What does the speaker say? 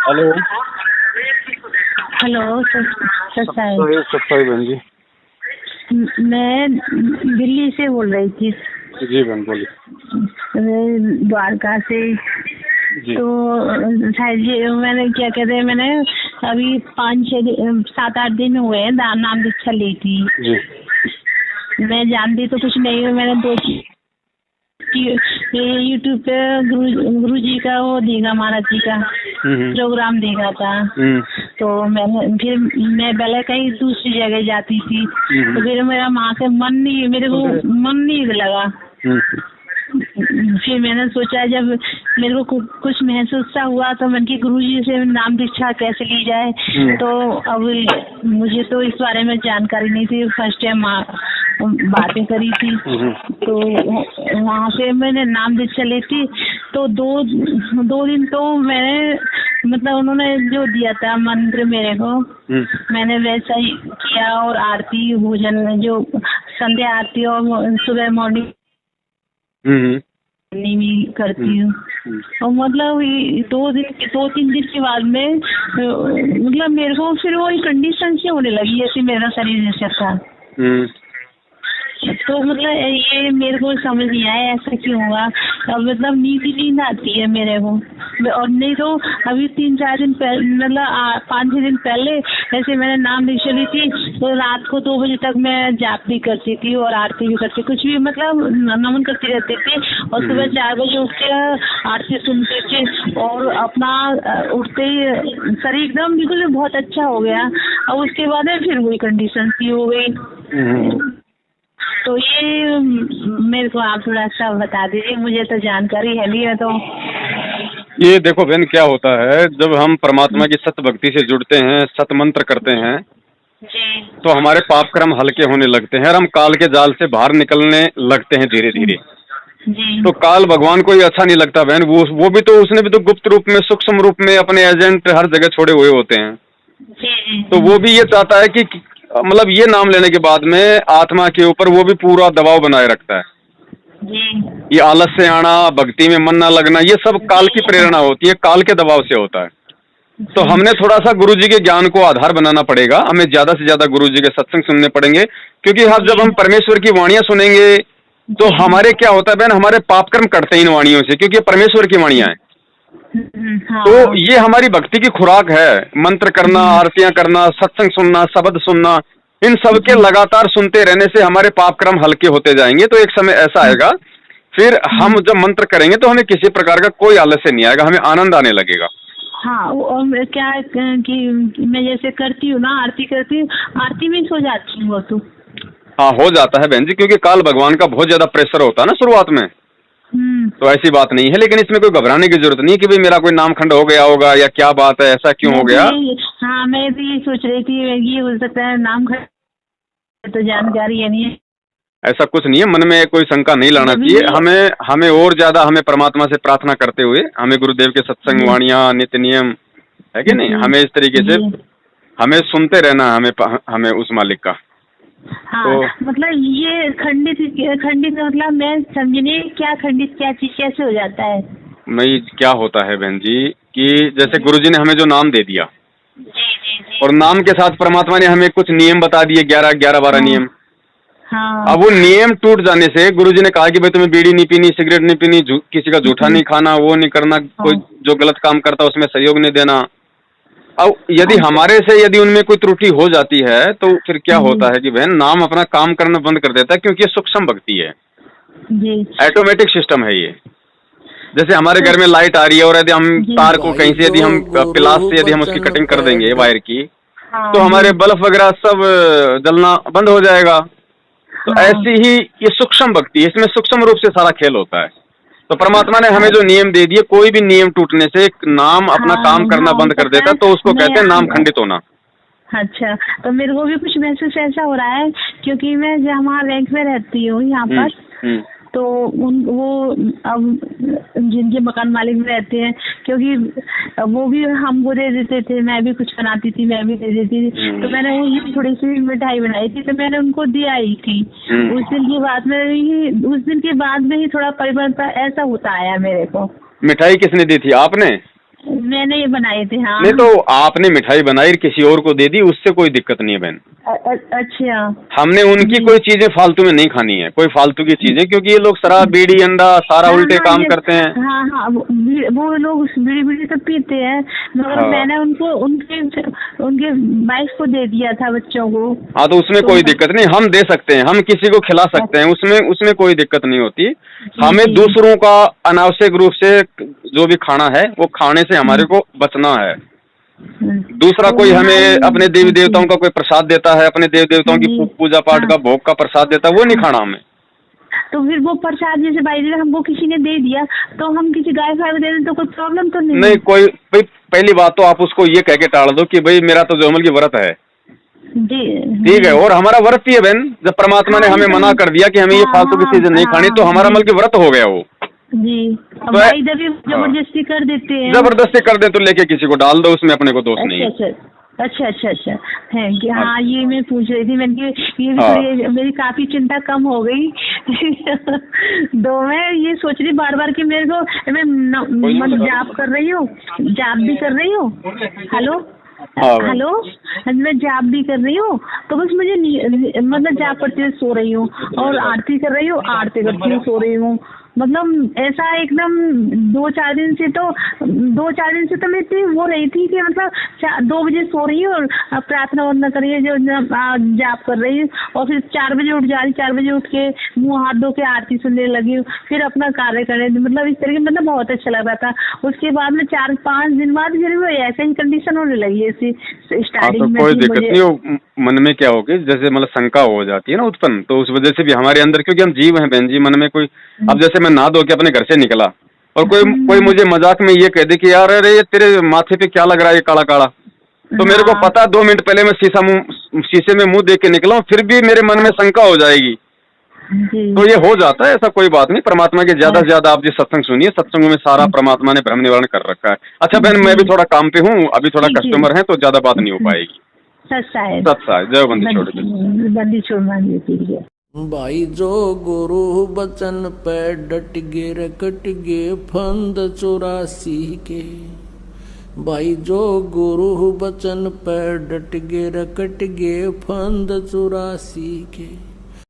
Hello. Hello सत्साई। सत्साई बहन जी। मैं दिल्ली से बोल रही थी। जी बहन बोलिए। द्वारका से। जी। तो शायद ये मैंने क्या कहते हैं, मैंने अभी 5-6 7-8 दिन हुए हैं नाम दीक्षा ली थी। जी। मैं जानती तो कुछ नहीं हूँ। मैंने ये यूट्यूब पे गुरु जी का वो देखा, महाराज जी का प्रोग्राम देखा था। तो मैं पहले कहीं दूसरी जगह जाती थी, तो फिर मेरा मेरे को मन नहीं लगा। फिर मैंने सोचा, जब मेरे को कुछ महसूस सा हुआ तो मैंने कि गुरुजी से नाम दीक्षा कैसे ली जाए। तो अब मुझे तो इस बारे में जानकारी नहीं थी, फर्स्ट टाइम बातें करी थी। तो वहाँ पे मैंने नाम दीक्षा ली थी। तो दो दिन तो मैंने मतलब उन्होंने जो दिया था मंत्र मेरे को, मैंने वैसा ही किया। और आरती भोजन जो संध्या आरती और सुबह मॉर्निंग नहीं करती हूँ। और मतलब 2-3 दिन के बाद में मतलब मेरे को फिर वही कंडीशन से होने लगी जैसे मेरा शरीर जैसा था। तो मतलब ये मेरे को समझ नहीं आया ऐसा क्यों हुआ। मतलब नींद आती है मेरे को। और नहीं तो अभी 3-4 दिन पहले, मतलब 5-6 दिन पहले ऐसे मैंने नाम दीक्षा ली थी। तो रात को 2 बजे तक मैं जाप भी करती थी और आरती भी करती, कुछ भी मतलब नमन करती रहती थी। और सुबह 4 बजे उठ के आरती सुनती थी और अपना उठते ही शरीर एकदम बिल्कुल बहुत अच्छा हो गया। और उसके बाद फिर वही कंडीशन सी हो गई। तो ये मेरे को आप थोड़ा सा बता दीजिए, मुझे तो जानकारी है नहीं है। तो ये देखो बहन, क्या होता है, जब हम परमात्मा की सत भक्ति से जुड़ते हैं, सत मंत्र करते हैं जी, तो हमारे पाप कर्म हल्के होने लगते हैं और हम काल के जाल से बाहर निकलने लगते हैं धीरे धीरे। जी, तो काल भगवान को ही अच्छा नहीं लगता बहन। वो भी तो, उसने भी तो गुप्त रूप में, सूक्ष्म रूप में अपने एजेंट हर जगह छोड़े हुए होते हैं। जी, तो वो भी ये चाहता है कि मतलब ये नाम लेने के बाद में आत्मा के ऊपर वो भी पूरा दबाव बनाए रखता है। जी, ये आलस से आना, भक्ति में मन न लगना, ये सब काल की प्रेरणा होती है, काल के दबाव से होता है। तो हमने थोड़ा सा गुरुजी के ज्ञान को आधार बनाना पड़ेगा, हमें ज्यादा से ज्यादा गुरुजी के सत्संग सुनने पड़ेंगे। क्योंकि जब हम परमेश्वर की वाणियां सुनेंगे तो हमारे क्या होता है बहन, हमारे पाप कर्म कटते हैं इन वाणियों से, क्योंकि ये परमेश्वर की वाणियां हैं। तो ये हमारी भक्ति की खुराक है। मंत्र करना, आरतियां करना, सत्संग सुनना, शब्द सुनना, इन सब के लगातार सुनते रहने से हमारे पाप कर्म हल्के होते जाएंगे। तो एक समय ऐसा आएगा, फिर हम जब मंत्र करेंगे तो हमें किसी प्रकार का कोई आलस्य नहीं आएगा, हमें आनंद आने लगेगा। हाँ, और क्या है कि मैं जैसे करती हूँ ना, आरती करती हूँ, आरती में सो जाती हूँ। वो तो हाँ, हो जाता है बहन जी, क्योंकि काल भगवान का बहुत ज्यादा प्रेशर होता है ना शुरुआत में। तो ऐसी बात नहीं है, लेकिन इसमें कोई घबराने की जरूरत नहीं कि भाई मेरा कोई नामखंड हो गया होगा या क्या बात है, ऐसा क्यों हो गया। हाँ, मैं भी ये सोच रही थी, ये हो सकता है नाम तो जानकारी है नहीं है। ऐसा कुछ नहीं है, मन में कोई शंका नहीं लाना चाहिए। हमें और ज्यादा, हमें परमात्मा से प्रार्थना करते हुए, हमें गुरुदेव के सत्संग, वाणियां, नित्य नियम है कि नहीं, हमें इस तरीके से हमें सुनते रहना, हमें उस मालिक का। हाँ, तो मतलब ये खंडित मतलब मैं समझने क्या खंडित, क्या चीज कैसे हो जाता है। नहीं, क्या होता है बहन जी कि जैसे गुरुजी ने हमें जो नाम दे दिया, और नाम के साथ परमात्मा ने हमें कुछ नियम बता दिए, 11-12 नियम। हाँ, अब वो नियम टूट जाने से, गुरुजी ने कहा कि भाई तुम्हें बीड़ी नहीं पीनी, सिगरेट नहीं पीनी, किसी का जूठा नहीं खाना, वो नहीं करना, कोई जो गलत काम करता उसमें सहयोग नहीं देना। अब यदि हमारे से यदि उनमें कोई त्रुटि हो जाती है तो फिर क्या होता है कि बहन, नाम अपना काम करना बंद कर देता है, क्योंकि ये सूक्ष्म भक्ति है, ऑटोमेटिक सिस्टम है ये। जैसे हमारे घर में लाइट आ रही है और यदि हम तार को कहीं से, यदि हम प्लास से यदि हम उसकी कटिंग कर देंगे वायर की, तो हमारे बल्ब वगैरह सब जलना बंद हो जाएगा। तो ऐसी ही ये सूक्ष्म भक्ति है, इसमें सूक्ष्म रूप से सारा खेल होता है। तो परमात्मा ने हमें जो नियम दे दिए, कोई भी नियम टूटने से नाम अपना काम करना बंद कर देता है, तो उसको कहते हैं नाम खंडित होना। अच्छा, तो मेरे को भी कुछ महसूस ऐसा हो रहा है, क्योंकि मैं जहाँ रैंक में रहती हूँ यहाँ पर, तो वो अब जिनके मकान मालिक में रहते हैं, क्योंकि वो भी हमको दे देते थे, मैं भी कुछ बनाती थी, मैं भी दे देती थी। तो मैंने वो थोड़ी सी मिठाई बनाई थी, तो मैंने उनको दिया ही थी। उस दिन के बाद में ही थोड़ा परिवर्तन ऐसा होता आया मेरे को। मिठाई किसने दी थी, आपने? मैंने ये बनाए थे। हाँ नहीं तो आपने मिठाई बनाई किसी और को दे दी, उससे कोई दिक्कत नहीं है बहन। अच्छा। हमने उनकी जी। कोई चीजें फालतू में नहीं खानी है, कोई फालतू की चीजें, क्योंकि ये लोग शराब बीड़ी अंडा सारा हाँ उल्टे हाँ काम ये करते हैं। हाँ हाँ वो लोग बीड़ी बीड़ी तो पीते हैं, मगर हाँ मैंने उनको उनके उनके वाइफ को दे दिया था, बच्चों को। हाँ, तो उसमें तो कोई दिक्कत नहीं, हम दे सकते हैं, हम किसी को खिला सकते हैं, उसमें उसमें कोई दिक्कत नहीं होती। जी हमें जी। दूसरों का अनावश्यक रूप से जो भी खाना है वो खाने से हमारे को बचना है। दूसरा और कोई हमें अपने देवी हमारी देवताओं का कोई प्रसाद देता है, अपने देवी देवताओं की जी पूजा पाठ हाँ का भोग का प्रसाद देता है, वो नहीं हाँ। खाना हमें। तो फिर वो प्रसाद जैसे भाई जी हमको किसी ने दे दिया, तो हम किसी गाय फाय को दे दें तो कोई प्रॉब्लम तो नहीं नहीं है? कोई भाई, पहली बात तो आप उसको ये कह के टाल दो कि भाई मेरा तो जोमल की व्रत है, जी ठीक है, जी। और हमारा व्रत ही है बहन। जब परमात्मा ने हाँ हमें तो मना कर दिया कि हमें ये हाँ फालतू की हाँ चीजें नहीं खानी, तो हमारा जी मल की व्रत हो गया वो। जी। अब तो भाई जब जबरदस्ती कर देते हैं। जबरदस्ती कर दे तो लेके किसी को डाल दो, उसमें अपने को दोष नहीं अच्छा है। अच्छा अच्छा अच्छा अच्छा। Thank you. हाँ हाँ ये मैं पूछ रही थी, मैंने ये भी हाँ। थोड़ी मेरी काफी चिंता कम हो गई। तो मैं ये सोच रही बार बार कि मेरे को मैं मतलब जॉब कर रही हूँ, जॉब भी कर रही हूँ। हेलो हाँ भाई। हेलो, मैं जॉब भी कर रही हूँ, तो बस मुझे मतलब जॉब करते हुए सो रही हूँ, और आरती कर रही हूँ, आरती करती हुए सो रही हूँ। मतलब ऐसा एकदम 2-4 दिन से तो मैं इतनी वो रही थी कि मतलब 2 बजे सो रही हूँ और प्रार्थना वर्थना कर रही है, जो जाप कर रही हूँ, और फिर 4 बजे उठ जा रही, 4 बजे उठ के मुंह हाथ धो के आरती सुनने लगी हूँ, फिर अपना कार्य करने, मतलब इस तरीके, मतलब बहुत अच्छा लग रहा था। उसके बाद में 4-5 दिन बाद फिर वो ऐसे ही कंडीशन होने लगी ऐसी हाँ, स्टार्टिंग तो में कोई कि दिक्कत मुझे। नहीं, वो मन में क्या होगी, जैसे मतलब शंका हो जाती है ना उत्पन्न, तो उस वजह से भी हमारे अंदर, क्योंकि हम जीव हैं बहन जी, मन में कोई, अब जैसे मैं नहा धो के अपने घर से निकला और कोई कोई मुझे मजाक में ये कह दे कि यार अरे ये तेरे माथे पे क्या लग रहा है, ये काला काला, तो मेरे को हाँ पता 2 मिनट पहले मैं शीशे में मुंह देख के निकला हूँ, फिर भी मेरे मन में शंका हो जाएगी। जी तो ये हो जाता है, ऐसा कोई बात नहीं। परमात्मा के ज्यादा से ज्यादा आप जिस सत्संग सुनिए, सत्संग में सारा परमात्मा ने भ्रम निवारण कर रखा है। अच्छा बहन, मैं भी थोड़ा काम पे हूँ, अभी थोड़ा कस्टमर है, तो ज्यादा बात नहीं हो पाएगी। सच्चा है। सत्सा है, जय बंदी छोड़ के। बंदी छोड़ मांगी थी। भाई जो गुरु बचन पे डट गे रकट गे फंद 84 के। भाई जो गुरु बचन पे डट गे रकट गे फंद 84 के।